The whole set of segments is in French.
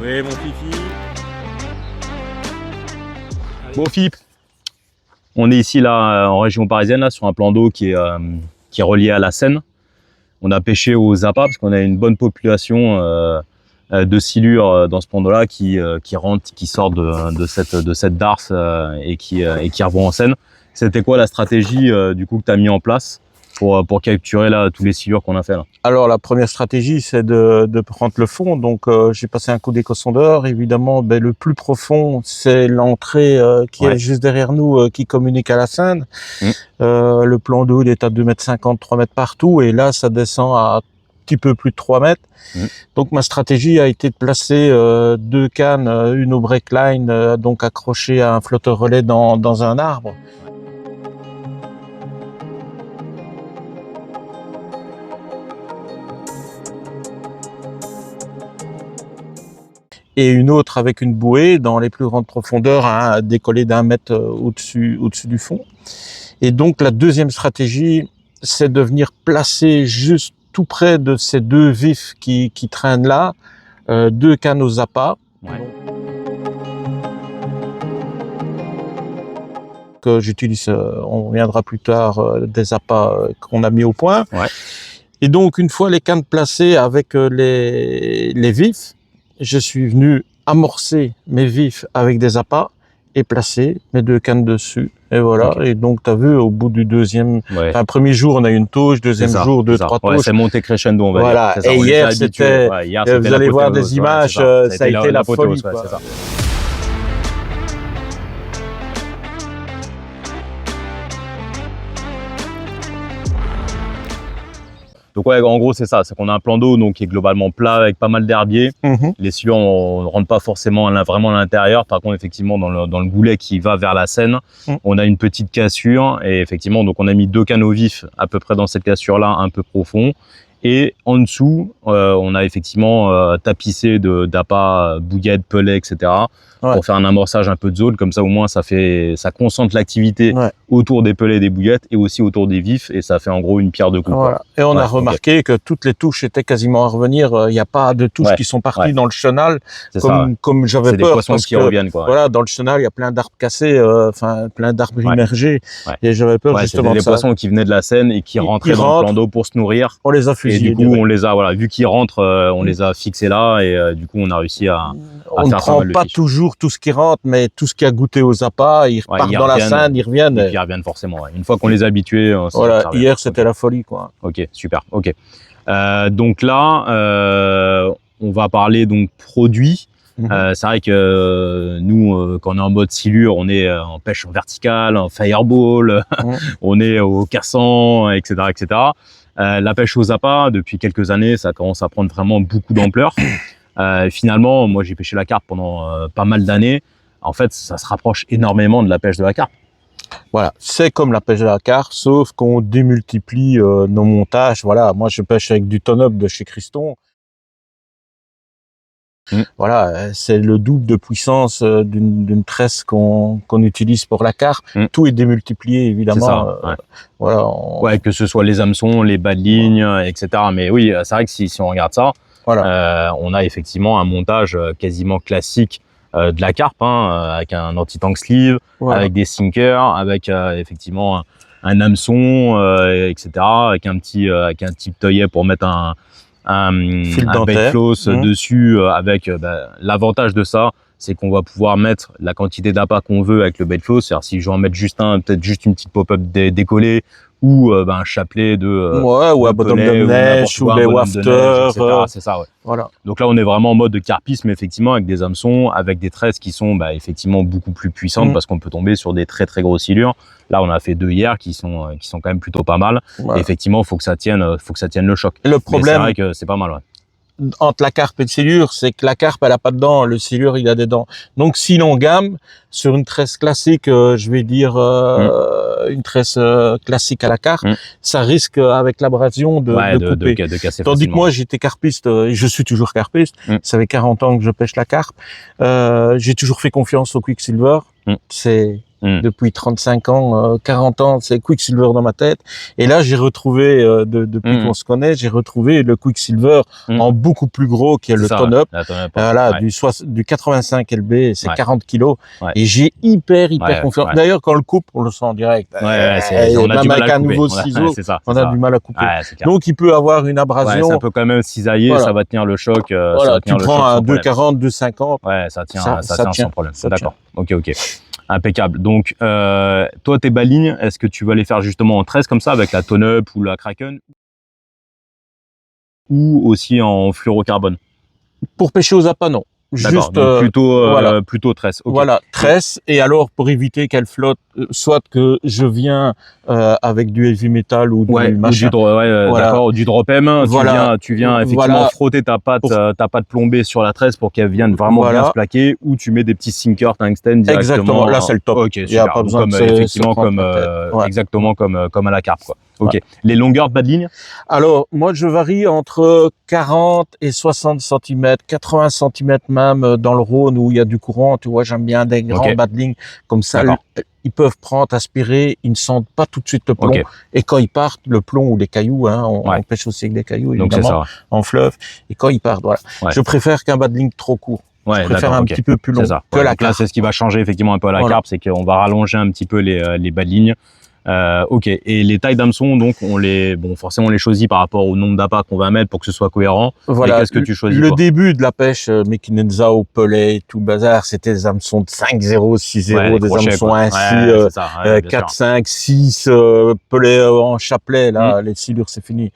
Oui, mon Fifi. Bon Philippe, on est ici là en région parisienne là, sur un plan d'eau qui est relié à la Seine. On a pêché aux appâts parce qu'on a une bonne population de silures dans ce plan d'eau là qui sort de cette darse et qui revont en Seine. C'était quoi la stratégie du coup que tu as mis en place pour capturer là tous les silures qu'on a fait là? Alors la première stratégie, c'est de prendre le fond. Donc j'ai passé un coup d'éco-sondeur. Évidemment, le plus profond, c'est l'entrée qui est juste derrière nous, qui communique à la Seine. Le plan d'eau il est à 2,50 m, 3 mètres partout, et là ça descend à un petit peu plus de 3 mètres. Donc ma stratégie a été de placer deux cannes, une au breakline, donc accrochée à un flotteur relais dans un arbre. Et une autre avec une bouée dans les plus grandes profondeurs à décoller d'1 mètre au-dessus du fond. Et donc la deuxième stratégie, c'est de venir placer juste tout près de ces deux vifs qui traînent là, deux cannes aux appâts. Que j'utilise, on reviendra plus tard, des appâts qu'on a mis au point. Et donc une fois les cannes placées avec les vifs, je suis venu amorcer mes vifs avec des appâts et placer mes deux cannes dessus. Et voilà. Et donc, tu as vu, au bout du deuxième, enfin, premier jour, on a eu une touche, deuxième jour, deux, trois touches. C'est monté crescendo, on va dire. Voilà. Et hier, c'était, vous allez voir des images, ça a été la folie, quoi. Donc ouais, en gros c'est ça, c'est qu'on a un plan d'eau donc qui est globalement plat avec pas mal d'herbiers. Les silures on ne rentre pas forcément vraiment à l'intérieur. Par contre effectivement dans le goulet qui va vers la Seine, on a une petite cassure et effectivement donc on a mis deux canaux vifs à peu près dans cette cassure là, un peu profond. Et en dessous, on a effectivement tapissé d'appâts, bouillettes, pelets, etc. pour faire un amorçage un peu de zone. Comme ça, au moins, ça concentre l'activité autour des pelets et des bouillettes et aussi autour des vifs. Et ça fait en gros une pierre deux coups. Voilà. Et on a remarqué que toutes les touches étaient quasiment à revenir. Il n'y a pas de touches qui sont parties dans le chenal comme j'avais peur. C'est des poissons qui reviennent, quoi. Voilà, dans le chenal, il y a plein d'arbres cassés, enfin plein d'arbres immergés. Et j'avais peur justement de ça. Des poissons qui venaient de la Seine et qui rentraient dans le plan d'eau pour se nourrir. On les a fusillés. Et du coup, on les a, voilà, vu qu'ils rentrent, on les a fixés là et du coup, on a réussi à on ne prend pas toujours tout ce qui rentre, mais tout ce qui a goûté aux appâts, ils repartent dans la Seine, ils reviennent. Et puis ils reviennent forcément. Une fois qu'on les a habitués. Voilà, hier c'était la folie, quoi. Ok, super. Ok. Donc là, on va parler donc produits. C'est vrai que nous, quand on est en mode silure, on est en pêche verticale, en fireball, on est au cassant, etc., etc. La pêche aux appâts, depuis quelques années, ça commence à prendre vraiment beaucoup d'ampleur. Finalement, moi, j'ai pêché la carpe pendant pas mal d'années. En fait, ça se rapproche énormément de la pêche de la carpe. Voilà, c'est comme la pêche de la carpe, sauf qu'on démultiplie nos montages. Voilà, moi, je pêche avec du ton-up de chez Criston. Voilà, c'est le double de puissance d'une tresse qu'on utilise pour la carpe. Tout est démultiplié, évidemment. Ça, voilà, que ce soit les hameçons, les bas de ligne, etc. Mais oui, c'est vrai que si on regarde ça, on a effectivement un montage quasiment classique de la carpe, avec un anti-tank sleeve, avec des sinkers, avec effectivement un hameçon, etc. Avec un petit teuillet pour mettre un bait floss dessus avec l'avantage de ça, c'est qu'on va pouvoir mettre la quantité d'appât qu'on veut avec le bait floss. C'est-à-dire si je veux en mettre juste peut-être juste une petite pop-up décollée ou un chapelet ou un bottom de neige ou des wafters, c'est ça, voilà. Donc là on est vraiment en mode de carpisme, effectivement, avec des hameçons, avec des tresses qui sont effectivement beaucoup plus puissantes parce qu'on peut tomber sur des très très grosses silures. Là on a fait deux hier qui sont quand même plutôt pas mal. Et effectivement faut que ça tienne le choc. Et le problème, c'est vrai que c'est pas mal, entre la carpe et le silure, c'est que la carpe elle a pas de dents, le silure il a des dents. Donc si l'on gamme sur une tresse classique, je vais dire une tresse classique à la carpe, ça risque avec l'abrasion de couper. De casser Tandis facilement. que moi j'étais carpiste, et je suis toujours carpiste, ça fait 40 ans que je pêche la carpe, j'ai toujours fait confiance au Quicksilver, c'est Depuis 35 ans, 40 ans, c'est Quicksilver dans ma tête. Et là, j'ai retrouvé, depuis qu'on se connaît, j'ai retrouvé le Quicksilver en beaucoup plus gros, qui est le Tone-Up. Voilà, du 85 LB, c'est 40 kilos. Et j'ai hyper confiance. D'ailleurs, quand on le coupe, on le sent en direct. On a du mal à un nouveau ciseau, on a du mal à couper. Donc, il peut avoir une abrasion. Ça peut quand même cisailler, ça va tenir le choc. Voilà, tu prends un 2,40, 2,50. Ouais, ça tient sans problème. D'accord. Ok. Impeccable. Donc, toi, tes balignes, est-ce que tu vas les faire justement en 13 comme ça avec la Tone-Up ou la Kraken, ou aussi en fluorocarbone? Pour pêcher aux appâts, non. Juste plutôt tresse. Voilà, tresse. Et alors, pour éviter qu'elle flotte, soit que je viens avec du heavy metal ou du machin. D'accord, du drop M. Tu viens effectivement frotter ta pâte plombée sur la tresse pour qu'elle vienne vraiment bien se plaquer, ou tu mets des petits sinkers tungstène directement. Exactement. Là, c'est le top. Ok, super. Pas besoin exactement comme à la carpe, quoi. Ok. Les longueurs de bas de ligne? Alors, moi, je varie entre 40 et 60 cm, 80 cm même dans le Rhône où il y a du courant. Tu vois, j'aime bien des grands bas de ligne comme ça. Ils peuvent prendre, aspirer, ils ne sentent pas tout de suite le plomb. Et quand ils partent, le plomb ou les cailloux, on pêche aussi avec des cailloux, évidemment, en fleuve. Et quand ils partent, voilà. Je préfère qu'un bas de ligne trop court. Je préfère un petit peu plus long que la carpe. Là, c'est ce qui va changer effectivement un peu à la carpe, c'est qu'on va rallonger un petit peu les bas de ligne. Ok. Et les tailles d'hameçon, donc forcément on les choisit par rapport au nombre d'appâts qu'on va mettre pour que ce soit cohérent. Voilà. Qu'est-ce que tu choisis? Le début de la pêche, Mekinenza au pellet, tout le bazar, c'était des hameçons de 5-0, 6-0, des hameçons ainsi, 4, 5, 6, pellet en chapelet, là, les silures, c'est fini.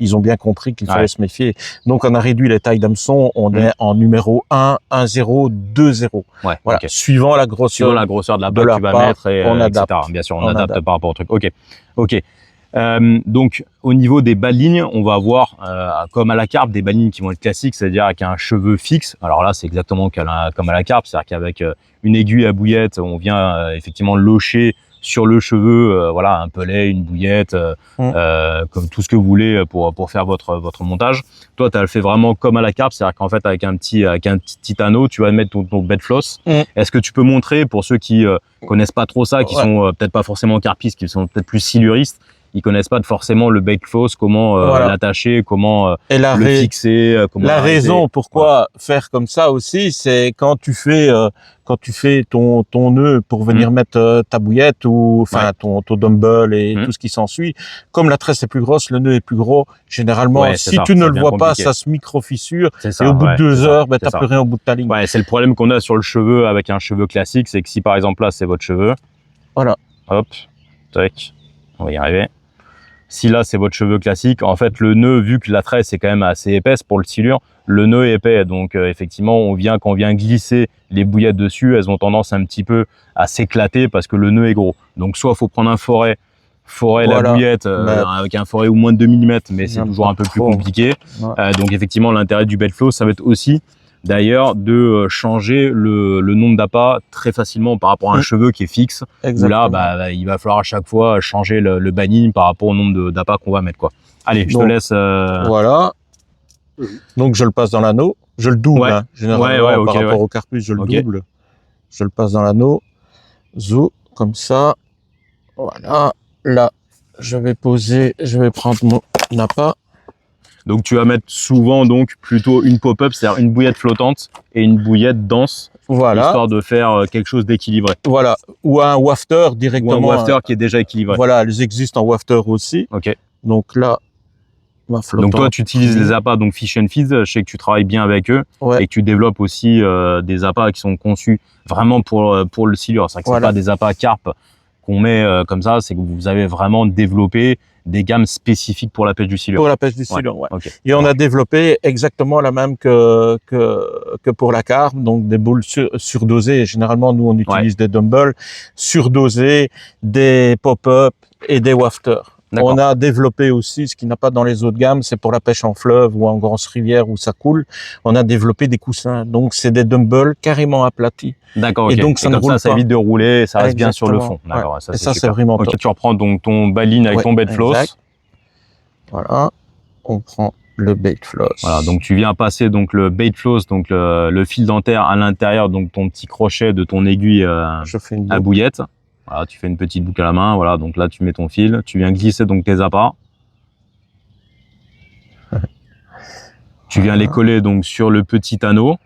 Ils ont bien compris qu'il fallait se méfier. Donc, on a réduit les tailles d'hameçon, on est en numéro 1, 1-0, 2-0. Voilà. Suivant la grosseur de la batte que tu vas mettre, et on adapte. Etc. Bien sûr, on adapte par rapport au truc. Ok. Donc, au niveau des balignes, on va avoir, comme à la carpe, des balignes qui vont être classiques, c'est-à-dire avec un cheveu fixe. Alors là, c'est exactement comme à la carpe, c'est-à-dire qu'avec une aiguille à bouillette, on vient effectivement locher sur le cheveu, voilà, un pelet, une bouillette, comme tout ce que vous voulez pour faire votre montage. Toi, tu as le fait vraiment comme à la carpe, c'est-à-dire qu'en fait, avec un petit anneau, tu vas mettre ton bed floss. Est-ce que tu peux montrer, pour ceux qui connaissent pas trop ça, qui sont peut-être pas forcément carpistes, qui sont peut-être plus siluristes, ils connaissent pas forcément le bait floss, comment l'attacher, comment le fixer, comment la raison pourquoi faire comme ça aussi, c'est quand tu fais ton nœud pour venir mettre ta bouillette ou ton dumbbell et tout ce qui s'ensuit. Comme la tresse est plus grosse, le nœud est plus gros. Généralement, si tu ne le vois pas, ça se micro-fissure. Et au bout de 2 heures, t'as plus rien au bout de ta ligne. Ouais, c'est le problème qu'on a sur le cheveu avec un cheveu classique, c'est que si par exemple là c'est votre cheveu, voilà, hop, tac, on va y arriver. Si là c'est votre cheveu classique, en fait le nœud, vu que la tresse est quand même assez épaisse pour le silure, le nœud est épais, donc effectivement quand on vient glisser les bouillettes dessus, elles ont tendance un petit peu à s'éclater parce que le nœud est gros. Donc soit faut prendre un foret la bouillette avec un foret ou moins de 2 mm, mais c'est toujours un peu plus compliqué. Donc effectivement l'intérêt du bed floss, ça va être aussi d'ailleurs de changer le nombre d'appâts très facilement par rapport à un cheveu qui est fixe. Exactement. Où là, il va falloir à chaque fois changer le banning par rapport au nombre d'appâts qu'on va mettre, quoi. Allez, je te laisse. Voilà. Donc je le passe dans l'anneau, je le double, généralement par rapport au carpus, je le double. Je le passe dans l'anneau, comme ça. Voilà. Là, je vais prendre mon appât. Donc tu vas mettre souvent plutôt une pop-up, c'est-à-dire une bouillette flottante et une bouillette dense, histoire de faire quelque chose d'équilibré. Voilà, ou un wafter directement. Ou un wafter qui est déjà équilibré. Voilà, elles existent en wafter aussi. Ok. Donc là, ma flottante. Donc toi, tu utilises les appâts Fish and Feeds. Je sais que tu travailles bien avec eux et que tu développes aussi des appâts qui sont conçus vraiment pour le silure. C'est vrai que c'est pas des appâts carpe qu'on met comme ça, c'est que vous avez vraiment développé des gammes spécifiques pour la pêche du silure. Pour la pêche du silure, Et on a développé exactement la même que pour la carpe, donc des boules surdosées. Généralement, nous, on utilise des dumbbells surdosés, des pop-up et des wafters. On a développé aussi, ce qui n'a pas dans les autres gammes, c'est pour la pêche en fleuve ou en grosse rivière où ça coule, on a développé des coussins. Donc, c'est des dumbbells carrément aplatis. D'accord, Et donc, ça ne roule pas. Ça évite de rouler, ça reste bien sur le fond. D'accord, ça, c'est vraiment top. Tu reprends donc ton baline avec ton bait floss. Voilà, on prend le bait floss. Voilà, donc tu viens passer le bait floss, donc le fil dentaire à l'intérieur, donc ton petit crochet de ton aiguille à bouillette. Voilà, tu fais une petite boucle à la main. Voilà, donc là, tu mets ton fil. Tu viens glisser donc tes appâts. Tu viens les coller donc sur le petit anneau.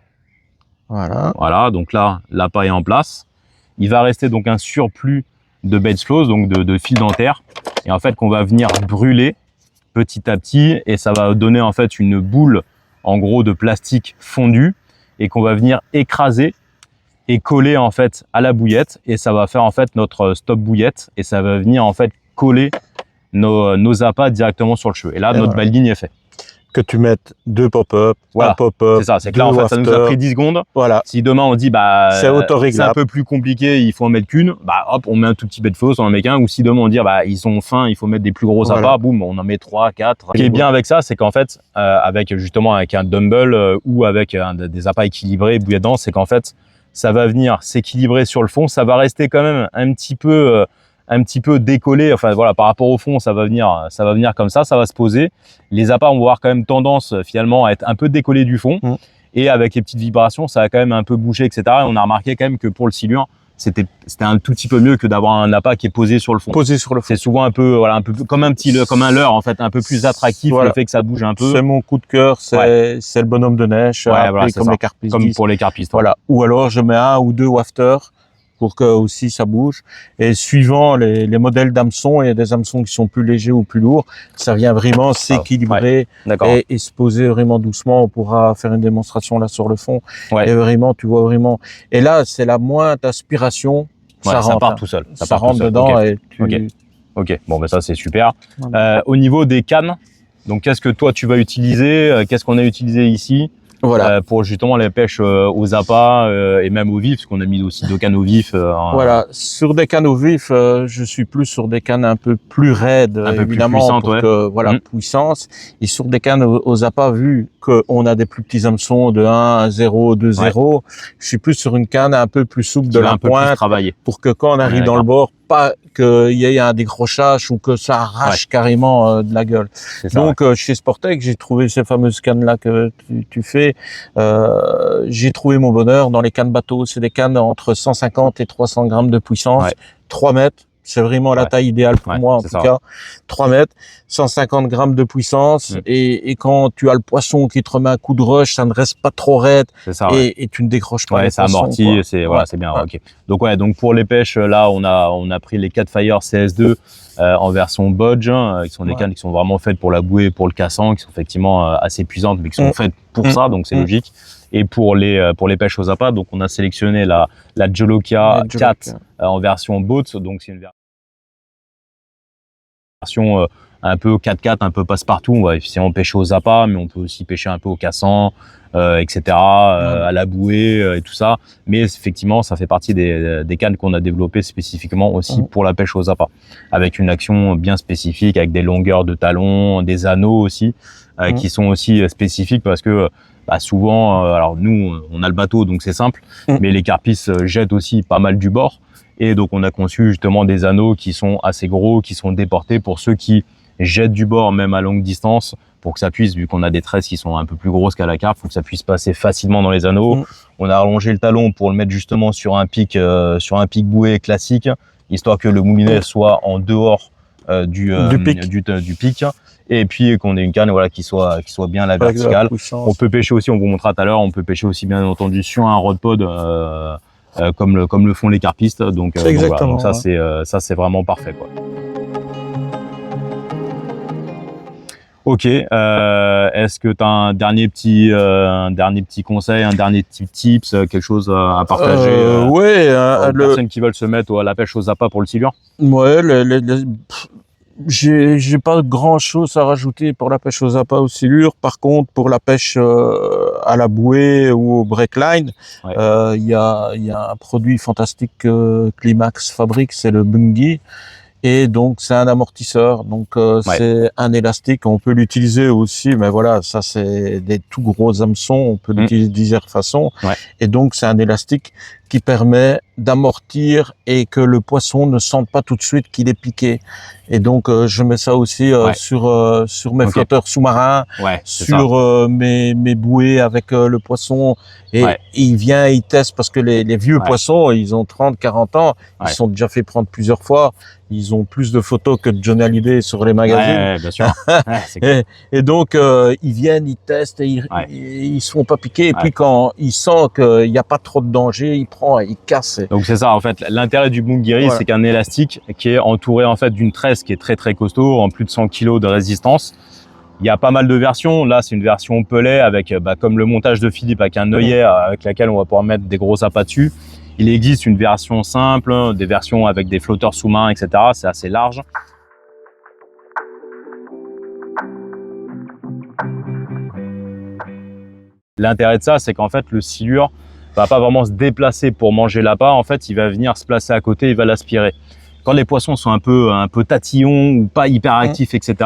Voilà. Voilà, donc là, l'appât est en place. Il va rester donc un surplus de base flows, donc de fil dentaire. Et en fait, qu'on va venir brûler petit à petit. Et ça va donner en fait une boule, en gros, de plastique fondu. Et qu'on va venir écraser et coller en fait à la bouillette. Et ça va faire en fait notre stop bouillette. Et ça va venir en fait coller nos appâts directement sur le cheveu. Et là, notre baling est fait. Que tu mettes 2 pop-up, voilà, un pop-up. C'est ça, c'est que là, en fait, ça nous a pris 10 secondes. Voilà. Si demain, on dit, bah, c'est un peu plus compliqué, il faut en mettre qu'une, bah, hop, on met un tout petit bed flows, on en met qu'un. Ou si demain, on dit, bah, ils sont fins, il faut mettre des plus gros appâts, boum, on en met 3, 4. Ce qui est bien avec ça, c'est qu'en fait, avec un dumbbell ou avec des appâts équilibrés, bouillette dense, c'est qu'en fait, ça va venir s'équilibrer sur le fond. Ça va rester quand même un petit peu décollé, enfin voilà, par rapport au fond, ça va venir comme ça va se poser. Les appâts vont avoir quand même tendance finalement à être un peu décollés du fond, et avec les petites vibrations, ça va quand même un peu bouger, etc. Et on a remarqué quand même que pour le silure, c'était un tout petit peu mieux que d'avoir un appât qui est posé sur le fond. Posé sur le fond. C'est souvent un peu, voilà, un peu comme un leurre en fait, un peu plus attractif, le fait que ça bouge un peu. C'est mon coup de cœur, c'est le bonhomme de neige, voilà, comme les carpistes. Comme pour les carpistes. Voilà. Ou alors je mets 1 ou 2 wafters pour que aussi ça bouge. Et suivant les modèles d'hameçons, il y a des hameçons qui sont plus légers ou plus lourds. Ça vient vraiment s'équilibrer et se poser vraiment doucement. On pourra faire une démonstration là sur le fond. Et vraiment, tu vois vraiment. Et là, c'est la moindre aspiration. Ça part tout seul. Ça rentre dedans et Ok. Bon, ben ça, c'est super. Au niveau des cannes, donc qu'est-ce que toi, tu vas utiliser? Qu'est-ce qu'on a utilisé ici? Voilà. Pour justement les pêches aux appâts et même au vif, parce qu'on a mis aussi 2 cannes au vif. Voilà, sur des cannes au vif, je suis plus sur des cannes un peu plus raides, un peu évidemment, plus puissantes, pour que, voilà, puissance. Et sur des cannes aux appâts, vu qu'on a des plus petits hameçons de 1, 0, 2, 0, je suis plus sur une canne un peu plus souple de la pointe, pour que quand on arrive dans le bord, pas qu'il y ait un décrochage ou que ça arrache carrément de la gueule. Donc chez Sportec, j'ai trouvé ces fameuses cannes là que tu fais. J'ai trouvé mon bonheur dans les cannes bateau. C'est des cannes entre 150 et 300 grammes de puissance, 3 mètres. C'est vraiment la taille idéale pour moi, en tout cas. 3 mètres, 150 grammes de puissance. Et quand tu as le poisson qui te remet un coup de rush, ça ne reste pas trop raide. Et tu ne décroches pas. Ouais, ça amortit. C'est bien. Ok. Donc pour les pêches, là, on a pris les 4 Fire CS2 en version Bodge, qui sont des cannes qui sont vraiment faites pour la bouée, pour le cassant, qui sont effectivement assez puissantes, mais qui sont faites pour ça, donc c'est logique. Et pour les pêches aux appâts, donc on a sélectionné la Jolokia 4 en version boat, donc c'est une version un peu 4x4, un peu passe-partout. On va effectivement pêcher aux appâts, mais on peut aussi pêcher un peu au cassant, etc., à la bouée et tout ça. Mais effectivement, ça fait partie des cannes qu'on a développées spécifiquement aussi pour la pêche aux appâts, avec une action bien spécifique, avec des longueurs de talons, des anneaux aussi, qui sont aussi spécifiques parce que souvent, alors nous, on a le bateau, donc c'est simple, mais les carpistes jettent aussi pas mal du bord. Et donc, on a conçu justement des anneaux qui sont assez gros, qui sont déportés pour ceux qui jettent du bord, même à longue distance, pour que ça puisse, vu qu'on a des tresses qui sont un peu plus grosses qu'à la carpe, pour que ça puisse passer facilement dans les anneaux. On a allongé le talon pour le mettre justement sur un pic bouée classique, histoire que le moulinet soit en dehors du pic. Et puis qu'on ait une canne qui soit bien à la verticale. On peut pêcher aussi, on vous montrera tout à l'heure, on peut pêcher aussi bien entendu sur un rod pod comme le font les carpistes. Donc ça c'est vraiment parfait, quoi. Ok, est-ce que tu as un dernier petit conseil, un dernier petit tips, quelque chose à partager aux personnes qui veulent se mettre à la pêche aux appâts pour le silure? Ouais, j'ai pas grand chose à rajouter pour la pêche aux appâts au silure. Par contre, pour la pêche à la bouée ou au breakline, il y a un produit fantastique que Climax fabrique, c'est le Bungie, Et donc c'est un amortisseur, donc c'est un élastique. On peut l'utiliser aussi, mais voilà, ça c'est des tout gros hameçons, on peut l'utiliser de diverses façons. Et donc c'est un élastique qui permet d'amortir et que le poisson ne sente pas tout de suite qu'il est piqué. Et donc je mets ça aussi sur mes flotteurs sous-marins, sur mes bouées avec le poisson. Et il vient, il teste, parce que les vieux poissons, ils ont 30, 40 ans, ils sont déjà fait prendre plusieurs fois. Ils ont plus de photos que Johnny Hallyday sur les magazines. Bien sûr. Et donc, ils viennent, ils testent, et ils se font pas piquer. Et puis, quand ils sentent qu'il n'y a pas trop de danger, ils prennent, ils cassent. Donc, c'est ça, en fait. L'intérêt du Bungiri, c'est qu'un élastique qui est entouré, en fait, d'une tresse qui est très, très costaud, en plus de 100 kg de résistance. Il y a pas mal de versions. Là, c'est une version pellet avec, comme le montage de Philippe, avec un œillet avec laquelle on va pouvoir mettre des gros appâts dessus. Il existe une version simple, des versions avec des flotteurs sous-marins, etc. C'est assez large. L'intérêt de ça, c'est qu'en fait, le silure va pas vraiment se déplacer pour manger l'appât. En fait, il va venir se placer à côté, il va l'aspirer. Quand les poissons sont un peu tatillons ou pas hyper actifs, etc.,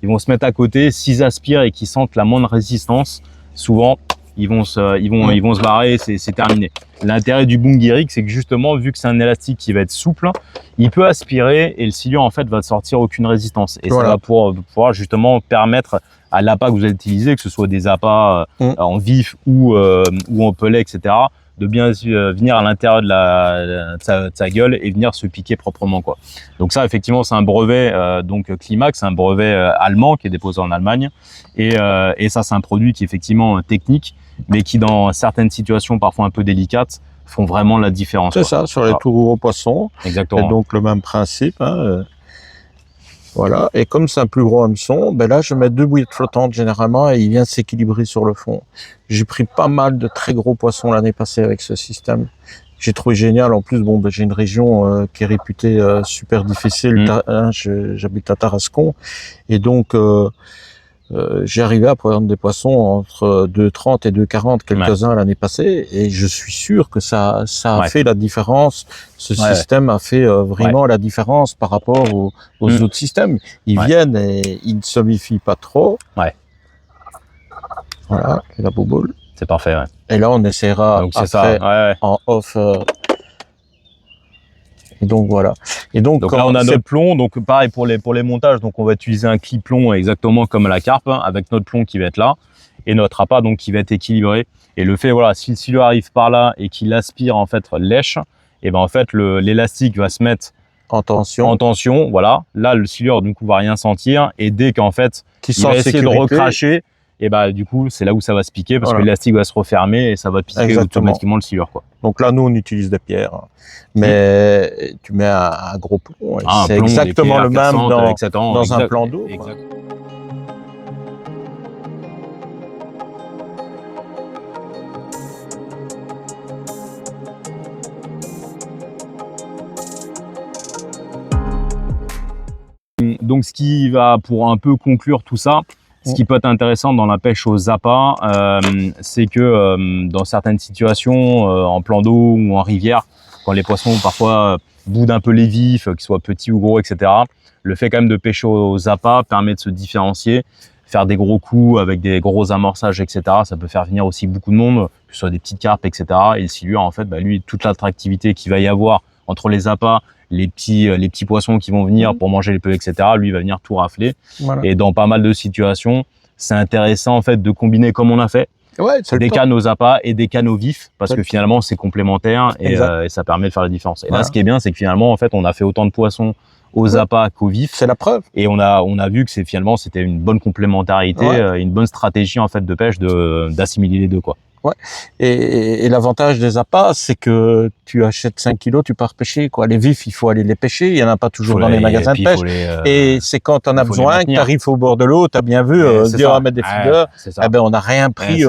ils vont se mettre à côté. S'ils aspirent et qu'ils sentent la moindre résistance, souvent, ils vont se barrer, c'est terminé. L'intérêt du Bungiri, c'est que justement, vu que c'est un élastique qui va être souple, il peut aspirer et le silure, en fait, va sortir aucune résistance. Et ça va pouvoir justement permettre à l'appât que vous allez utiliser, que ce soit des appâts en vif ou en pellet, etc., de bien venir à l'intérieur de sa gueule et venir se piquer proprement, quoi. Donc ça, effectivement, c'est un brevet donc Climax, un brevet allemand qui est déposé en Allemagne. Et ça, c'est un produit qui est effectivement technique, mais qui, dans certaines situations parfois un peu délicates, font vraiment la différence. C'est ça, sur les tout gros poissons. Exactement. Et donc le même principe. Voilà. Et comme c'est un plus gros hameçon, ben là, je mets 2 bouillottes flottantes généralement et il vient s'équilibrer sur le fond. J'ai pris pas mal de très gros poissons l'année passée avec ce système. J'ai trouvé génial. En plus, bon, ben, j'ai une région qui est réputée super difficile. J'habite à Tarascon. Et donc, j'ai arrivé à prendre des poissons entre 2,30 et 2,40 quelques-uns l'année passée, et je suis sûr que ça a fait la différence. Ce système a fait vraiment la différence par rapport aux autres systèmes. Ils viennent et ils ne se méfient pas trop. Voilà, et la bouboule. C'est parfait. Et là, on essaiera après en off. Et donc voilà. Et donc là, on a notre plomb. Donc pareil pour les montages. Donc on va utiliser un clip plomb exactement comme à la carpe, avec notre plomb qui va être là et notre appât donc qui va être équilibré. Et le fait, voilà, si le silure arrive par là et qu'il aspire en fait lèche, et ben en fait l'élastique va se mettre en tension. Voilà. Là, le silure du coup va rien sentir, et dès qu'en fait il va essayer de recracher, et bah du coup c'est là où ça va se piquer, parce que l'élastique va se refermer et ça va piquer automatiquement le silure, quoi. Donc là, nous on utilise des pierres, mais tu mets un gros plomb, c'est exactement le même dans un plan d'eau. Donc ce qui va, pour un peu conclure tout ça, ce qui peut être intéressant dans la pêche aux appâts, c'est que dans certaines situations, en plan d'eau ou en rivière, quand les poissons parfois boudent un peu les vifs, qu'ils soient petits ou gros, etc., le fait quand même de pêcher aux appâts permet de se différencier, faire des gros coups avec des gros amorçages, etc. Ça peut faire venir aussi beaucoup de monde, que ce soit des petites carpes, etc. Et le silure, en fait, bah, lui, toute l'attractivité qu'il va y avoir entre les appâts, les petits poissons qui vont venir pour manger les pelets, etc., lui, il va venir tout rafler. Voilà. Et dans pas mal de situations, c'est intéressant en fait de combiner comme on a fait, des cannes aux appâts et des cannes aux vifs, parce que finalement c'est complémentaire et ça permet de faire la différence. Et là, ce qui est bien, c'est que finalement, en fait, on a fait autant de poissons aux appâts qu'aux vifs. C'est la preuve. Et on a vu que finalement c'était une bonne complémentarité, une bonne stratégie en fait de pêche, d'assimiler les deux, quoi. Ouais. Et l'avantage des appâts, c'est que tu achètes 5 kilos, tu pars pêcher, quoi. Les vifs, il faut aller les pêcher. Il y en a pas toujours dans les magasins de pêche. Et c'est quand t'en as besoin, que t'arrives au bord de l'eau, t'as bien vu, dire à mettre des feeders. Eh ben, on n'a rien pris,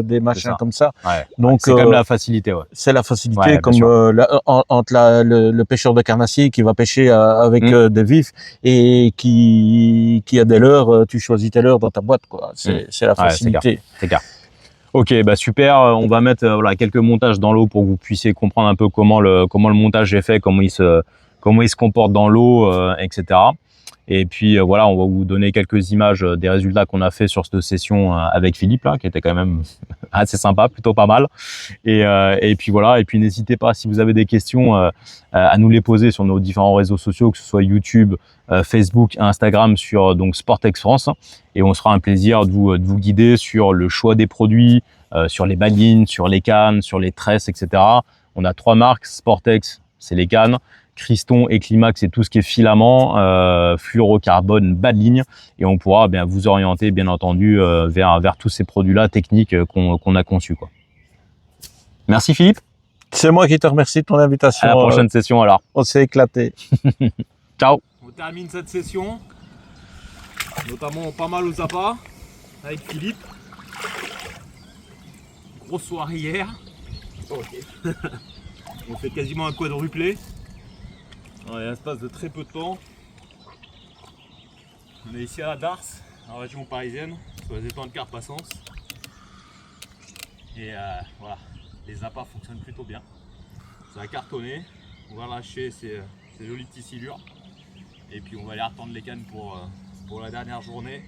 des machins comme ça. Donc, c'est quand même la facilité, C'est la facilité, comme, entre le pêcheur de carnassier qui va pêcher avec des vifs et qui a des leurres, tu choisis tes leurres dans ta boîte, quoi. C'est la facilité. C'est clair. Ok, bah super. On va mettre quelques montages dans l'eau pour que vous puissiez comprendre un peu comment le montage est fait, comment il comment ils se comportent dans l'eau, etc. Et puis voilà, on va vous donner quelques images des résultats qu'on a fait sur cette session avec Philippe là, qui était quand même assez sympa, plutôt pas mal. Et puis voilà, et puis n'hésitez pas si vous avez des questions à nous les poser sur nos différents réseaux sociaux, que ce soit YouTube, Facebook, Instagram sur donc Sportex France, et on sera un plaisir de vous guider sur le choix des produits, sur les balines, sur les cannes, sur les tresses, etc. On a 3 marques, Sportex, c'est les cannes, Criston et Climax, c'est tout ce qui est filament, fluorocarbone, bas de ligne, et on pourra vous orienter bien entendu vers tous ces produits-là techniques qu'on a conçus, quoi. Merci Philippe. C'est moi qui te remercie de ton invitation. À la prochaine session alors. On s'est éclaté. Ciao. On termine cette session, notamment pas mal aux appâts avec Philippe. Grosse soirée hier. On fait quasiment un quadruplé en l'espace de très peu de temps. On est ici à la Darse, en région parisienne, sur les étangs de Carpassens. Et voilà, les appâts fonctionnent plutôt bien. Ça a cartonné. On va lâcher ces jolies tissilures. Et puis on va aller attendre les cannes pour la dernière journée.